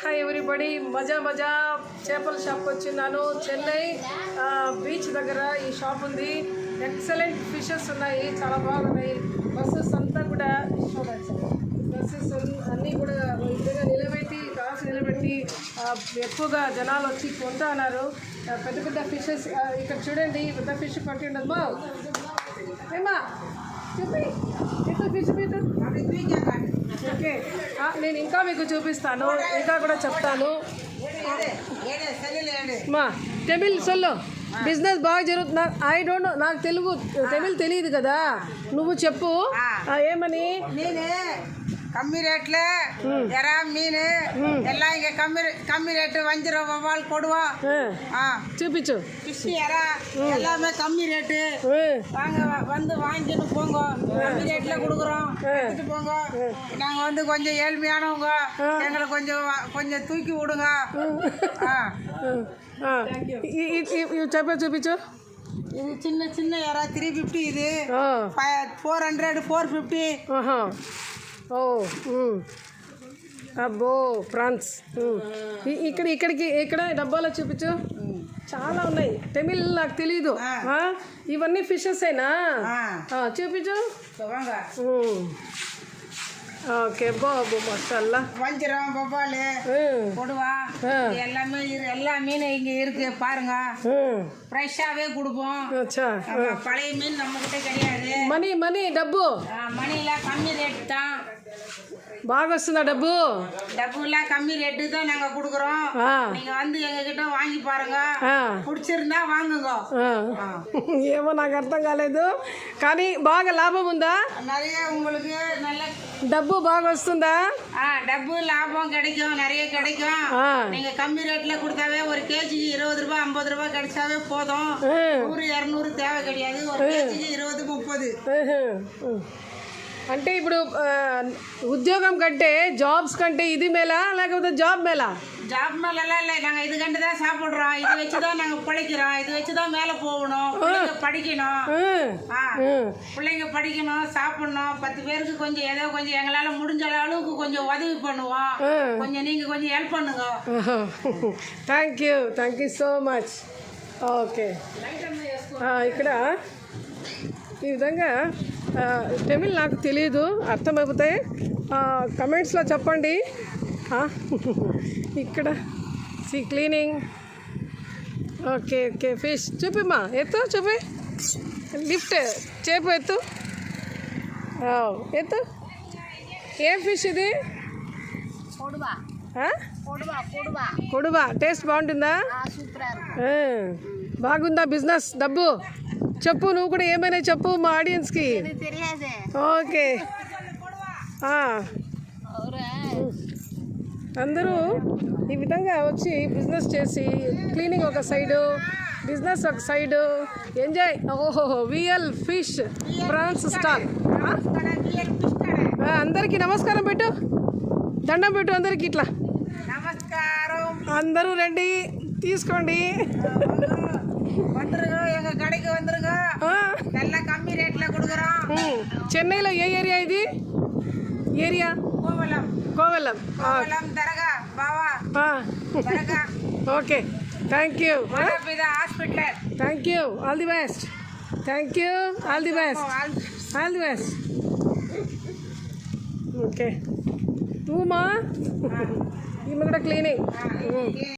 Hi everybody, మజా మజా చేపల షాప్ వచ్చిన్నాను. చెన్నై బీచ్ దగ్గర ఈ షాప్ ఉంది. ఎక్సలెంట్ ఫిషెస్ ఉన్నాయి, చాలా బాగున్నాయి. బస్సెస్ అంతా కూడా బస్సెస్ అన్నీ కూడా ఇద్దరుగా నిలబెట్టి కాసు నిలబెట్టి ఎక్కువగా జనాలు వచ్చి కొంటా ఉన్నారు. పెద్ద పెద్ద ఫిషెస్ ఇక్కడ చూడండి, పెద్ద ఫిష్ పట్టి ఉండదు మా ఏమా చెప్పి ఎంత ఫిష్ పెట్టు. ఓకే, నేను ఇంకా మీకు చూపిస్తాను, ఇంకా కూడా చెప్తాను. మా తమిళ్ సొల్లు బిజినెస్ బాగా జరుగుతుంది. ఐ డోంట్ నో, నాకు తమిళ్ తెలియదు కదా, నువ్వు చెప్పు ఏమని. ಕಮ್ಮಿ ರೇಟ್ಲೆ ಎರ ಮೀನು ಎಲ್ಲ ಹಿಂಗೆ ಕಮ್ಮಿ ರೇಟ್ ವಂಜರ ವವ್ವಾಲ್ ಕೊಡುವ చూపించు. ஃபிஷ் எற எல்லாமே கம்மி ரேட்டு. வாங்க வந்து வாங்கிட்டு போங்க, கம்மி ரேட்ல கொடுக்குறோம், எடுத்துட்டு போங்க. நாங்க வந்து கொஞ்சம் ஏழ்மையானவங்க, எங்களை கொஞ்சம் தூக்கி விடுங்க. చూపించు. ఇది చిన్న ఎర 350, ఇది 400 450. అబ్బో ఫ్రాన్స్. ఇక్కడ డబ్బాలో చూపించు, చాలా ఉన్నాయి. తమిళ్ నాకు తెలీదు. ఇవన్నీ ఫిషెస్ అయినా చూపించు. ஓகே பாபு மசாலா வஞ்சிரம் பப்பாளு கொடுவா எல்லாமே எல்லா மீனும் இங்கே இருக்கு பாருங்க. ஃப்ரெஷ்ஷாகவே கொடுப்போம். பழைய மீன் நம்மகிட்ட கிடையாது. మనీ డబ్బు மணிலாம் கம்மி ரேட்டு தான். బాగా వస్తుందా డబ్బు? డబ్బుலாம் కம்மీ రేటు தான் நாங்க கொடுக்குறோம். நீங்க வந்து எங்ககிட்ட வாங்கி பாருங்க, பிடிச்சிருந்தா வாங்குங்க. ఏమో నాకు అర్థం కాలేదు, కానీ బాగా లాభం ఉందా? நிறைய உங்களுக்கு நல்ல డబ్బు బాగా వస్తుందా? డబ్బు లాభం கிடைக்கும், நிறைய கிடைக்கும். நீங்க கம்மி ரேட்ல கொடுத்தாவே ஒரு கேஜிக்கு 20 ரூபாய் 50 ரூபாய் கிடைச்சாவே போதும். 100 200 தேவை கிடையாது. ஒரு கேஜிக்கு 20 30. అంటే ఇప్పుడు ఉద్యోగం కంటే జాబ్స్ కంటే ఇది మేలా లేకపోతే జాబ్ మేలా? ஜாப் மேலாம் இல்லை, நாங்கள் இது கண்டு தான் சாப்பிட்றோம், இது வச்சு தான் நாங்கள் பிழைக்கிறோம், இது வச்சு தான் மேலே போகணும். பிள்ளைங்க படிக்கணும், பிள்ளைங்க படிக்கணும், சாப்பிடணும். 10 பேருக்கு கொஞ்சம் ஏதோ கொஞ்சம் எங்களால் முடிஞ்ச அளவுக்கு கொஞ்சம் உதவி பண்ணுவோம். கொஞ்சம் நீங்கள் கொஞ்சம் ஹெல்ப் பண்ணுங்க. Thank you so much. Okay, ఇక్కడ ఈ విధంగా తమిళ్ నాకు తెలియదు, అర్థమైపోతాయి. కమెంట్స్లో చెప్పండి. ఇక్కడ క్లీనింగ్. ఓకే ఫిష్ చూపిమ్మా, ఎత్తు చూపి, లిఫ్ట్ చేపు ఎత్తు. ఏం ఫిష్ ఇది? కొడువా. టేస్ట్ బాగుంటుందా? బాగుందా? బిజినెస్ డబ్బు చెప్పు, నువ్వు కూడా ఏమైనా చెప్పు మా ఆడియన్స్కి. ఓకే, అందరూ ఈ విధంగా వచ్చి బిజినెస్ చేసి, క్లీనింగ్ ఒక సైడు, బిజినెస్ ఒక సైడు, ఎంజాయ్. ఓహో, విఎల్ ఫిష్ ప్రాన్స్ స్టాల్. అందరికీ నమస్కారం పెట్టు, దండం పెట్టు అందరికి. ఇట్లా నమస్కారం. అందరూ రండి, తీసుకోండి. வந்துருங்க, எங்க கடைக்கு வந்துருங்க, நல்ல கம்மி ரேட்ல கொடுக்குறோம். చెన్నైలో ఏ ఏరియా ఇది? Area Kovalam Dargah Bava Dargah. Okay, thank you. Hospital. Thank you, all the best. Thank you, all the best, all the best. Okay, నువ్వు మా ఈమె కూడా క్లీనింగ్.